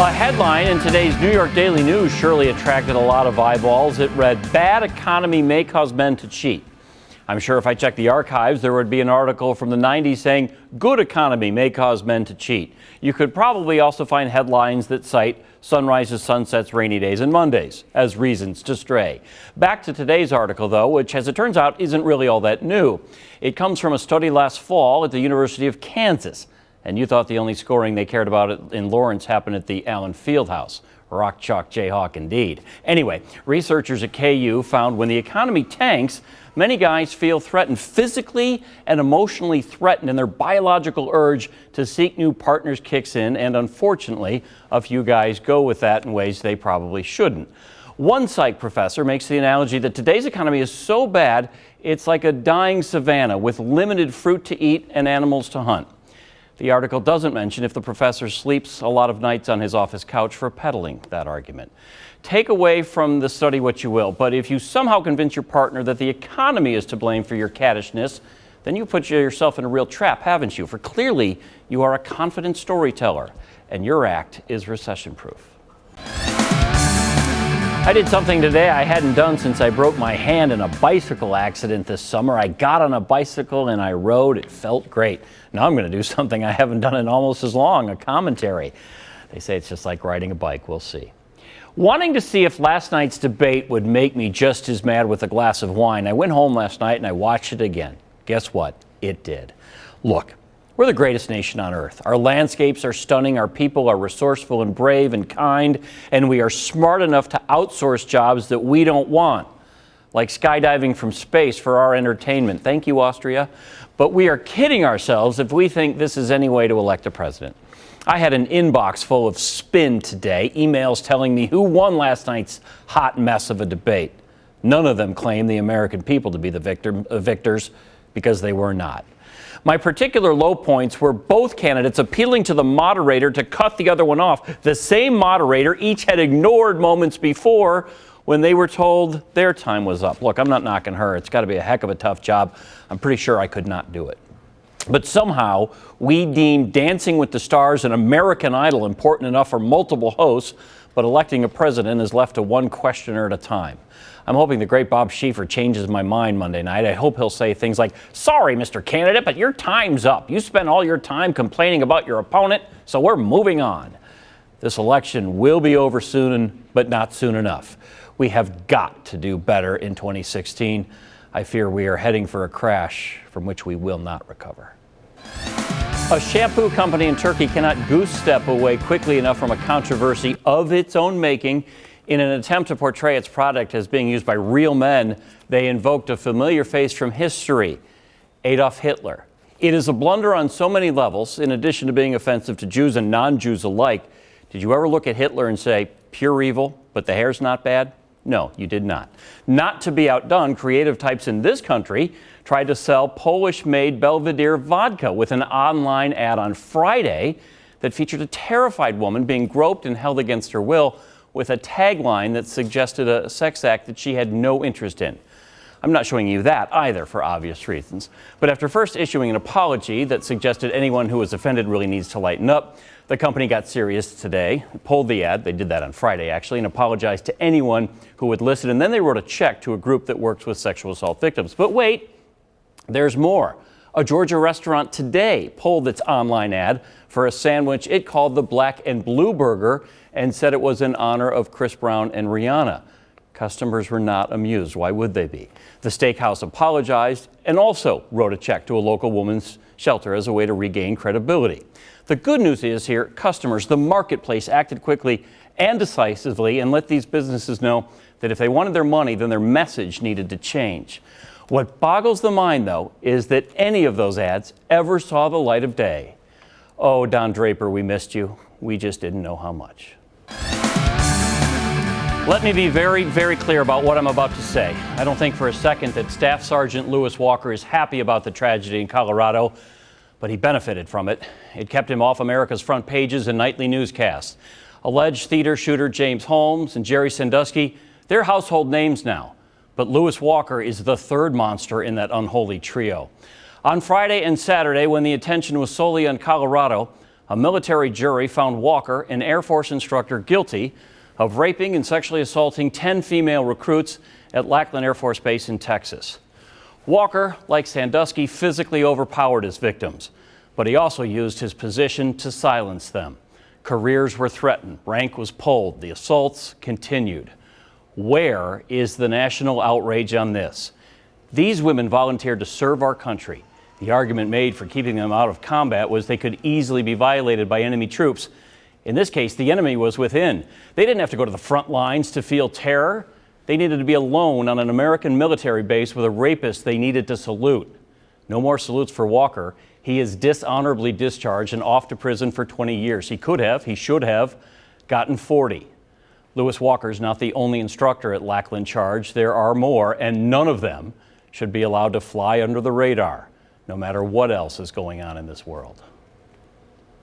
A headline in today's New York Daily News surely attracted a lot of eyeballs. It read, "Bad economy may cause men to cheat." I'm sure if I checked the archives, there would be an article from the 90s saying, "Good economy may cause men to cheat." You could probably also find headlines that cite sunrises, sunsets, rainy days, and Mondays as reasons to stray. Back to today's article, though, which, as it turns out, isn't really all that new. It comes from a study last fall at the University of Kansas. And you thought the only scoring they cared about in Lawrence happened at the Allen Fieldhouse. Rock, chalk, Jayhawk, indeed. Anyway, researchers at KU found when the economy tanks, many guys feel threatened, physically and emotionally threatened, and their biological urge to seek new partners kicks in, and unfortunately, a few guys go with that in ways they probably shouldn't. One psych professor makes the analogy that today's economy is so bad, it's like a dying savanna with limited fruit to eat and animals to hunt. The article doesn't mention if the professor sleeps a lot of nights on his office couch for peddling that argument. Take away from the study what you will, but if you somehow convince your partner that the economy is to blame for your cattishness, then you put yourself in a real trap, haven't you? For clearly, you are a confident storyteller, and your act is recession-proof. I did something today I hadn't done since I broke my hand in a bicycle accident this summer. I got on a bicycle and I rode. It felt great. Now I'm going to do something I haven't done in almost as long, a commentary. They say it's just like riding a bike. We'll see. Wanting to see if last night's debate would make me just as mad with a glass of wine, I went home last night and I watched it again. Guess what? It did. Look. We're the greatest nation on earth. Our landscapes are stunning, our people are resourceful and brave and kind, and we are smart enough to outsource jobs that we don't want, like skydiving from space for our entertainment. Thank you, Austria. But we are kidding ourselves if we think this is any way to elect a president. I had an inbox full of spin today, emails telling me who won last night's hot mess of a debate. None of them claim the American people to be the victors, because they were not. My particular low points were both candidates appealing to the moderator to cut the other one off. The same moderator each had ignored moments before when they were told their time was up. Look, I'm not knocking her. It's got to be a heck of a tough job. I'm pretty sure I could not do it. But somehow we deem Dancing with the Stars and American Idol important enough for multiple hosts, but electing a president is left to one questioner at a time. I'm hoping the great Bob Schieffer changes my mind Monday night. I hope he'll say things like, "Sorry, Mr. Candidate, but your time's up. You spent all your time complaining about your opponent, so we're moving on." This election will be over soon, but not soon enough. We have got to do better in 2016. I fear we are heading for a crash from which we will not recover. A shampoo company in Turkey cannot goose step away quickly enough from a controversy of its own making. In an attempt to portray its product as being used by real men, they invoked a familiar face from history, Adolf Hitler. It is a blunder on so many levels, in addition to being offensive to Jews and non-Jews alike. Did you ever look at Hitler and say, pure evil, but the hair's not bad? No, you did not. Not to be outdone, creative types in this country tried to sell Polish-made Belvedere vodka with an online ad on Friday that featured a terrified woman being groped and held against her will, with a tagline that suggested a sex act that she had no interest in. I'm not showing you that either for obvious reasons. But after first issuing an apology that suggested anyone who was offended really needs to lighten up, the company got serious today, pulled the ad, they did that on Friday actually, and apologized to anyone who would listen. And then they wrote a check to a group that works with sexual assault victims. But wait, there's more. A Georgia restaurant today pulled its online ad for a sandwich it called the Black and Blue Burger and said it was in honor of Chris Brown and Rihanna. Customers were not amused. Why would they be? The steakhouse apologized and also wrote a check to a local women's shelter as a way to regain credibility. The good news is here, customers, the marketplace acted quickly and decisively and let these businesses know that if they wanted their money, then their message needed to change. What boggles the mind, though, is that any of those ads ever saw the light of day. Oh, Don Draper, we missed you. We just didn't know how much. Let me be very, very clear about what I'm about to say. I don't think for a second that Staff Sergeant Lewis Walker is happy about the tragedy in Colorado, but he benefited from it. It kept him off America's front pages and nightly newscasts. Alleged theater shooter James Holmes and Jerry Sandusky, they're household names now. But Lewis Walker is the third monster in that unholy trio. On Friday and Saturday, when the attention was solely on Colorado, A military jury found Walker, an Air Force instructor, guilty of raping and sexually assaulting 10 female recruits at Lackland Air Force Base in Texas. Walker, like Sandusky, physically overpowered his victims, but he also used his position to silence them. Careers were threatened, rank was pulled, the assaults continued. Where is the national outrage on this? These women volunteered to serve our country. The argument made for keeping them out of combat was they could easily be violated by enemy troops. In this case, the enemy was within. They didn't have to go to the front lines to feel terror. They needed to be alone on an American military base with a rapist they needed to salute. No more salutes for Walker. He is dishonorably discharged and off to prison for 20 years. He should have gotten 40. Lewis Walker is not the only instructor at Lackland charged. There are more, and none of them should be allowed to fly under the radar, no matter what else is going on in this world.